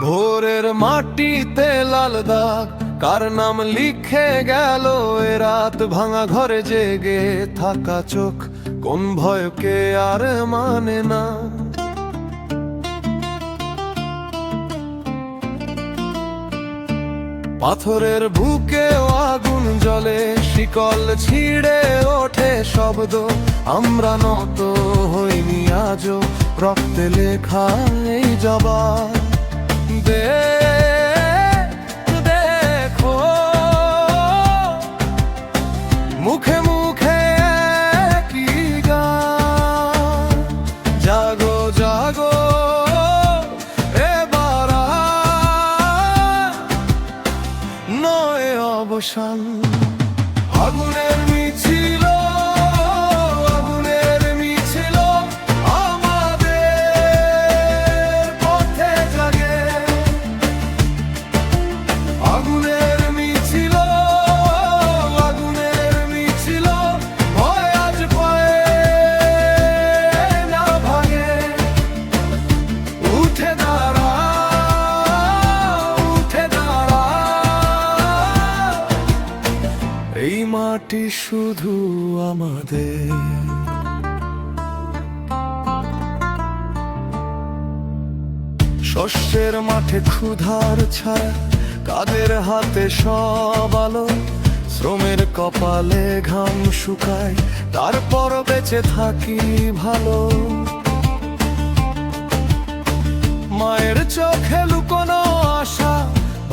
ভোরের মাটিতে লাল দাগ, কার নাম লিখে গেল এ রাত ভাঙা ঘরে জেগে থাকা চোখ কোন ভয়কে আর মানে না। পাথরের বুকেও আগুন জ্বলে, শিকল ছিঁড়ে ওঠে শব্দ, আমরা নত হইনি আজও রক্তে লেখা এই জবাব। দেখো মুখে মুখে কি গান, জাগো জাগো এবার নয় অবসান। আগুনের মিছিল, আগুনের মিছিল আমাদের পথে জাগে। আগুনের মিছিল, আগুনের মিছিল ভয় আজ পায়ে না ভাগে। উঠে দাঁড়া, উঠে দাঁড়া, এই মাটি শুধু আমাদের। শস্যের মাঠে ক্ষুধার ছায়া, কাদের হাতে সব আলো, শ্রমের কপালে ঘাম শুকায়, তারপর বেঁচে থাকি ভালো। মায়ের চোখে লুকোনো আশা,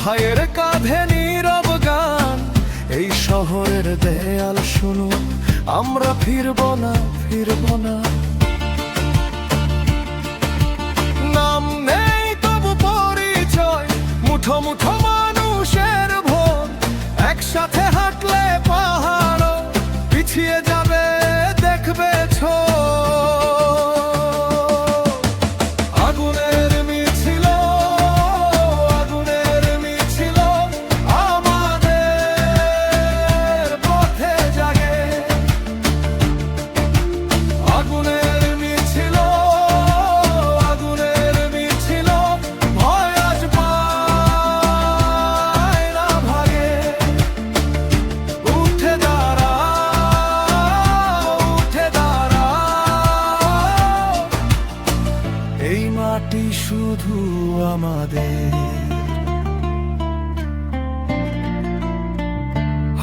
ভাইয়ের কাঁধে নীরব গান, এই শহরের দেয়াল শুনো আমরা ফিরবো না, ফিরবো না। নাম নেই তবু পরিচয়, মুঠো মুঠো মানুষের ভোর, একসাথে হাঁটলে পাহাড় পিছিয়ে যাবে দেখবে ছো। আগুনের মিছিল, আগুনের মিছিল আমাদের পথে জাগে। আগুনের মিছিল, আগুনের মিছিল ভয় আজ পায় না ভাগে। উঠে দাঁড়া, উঠে দাঁড়া, এই মাটি শুধু আমাদের।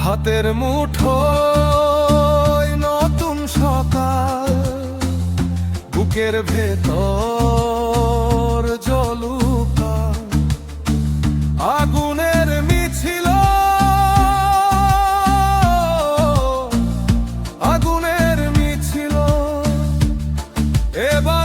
হাতের মুঠোয় নতুন সকাল, বুকের ভেতর জ্বলুকা আগুনের মিছিল, আগুনের মিছিল এবার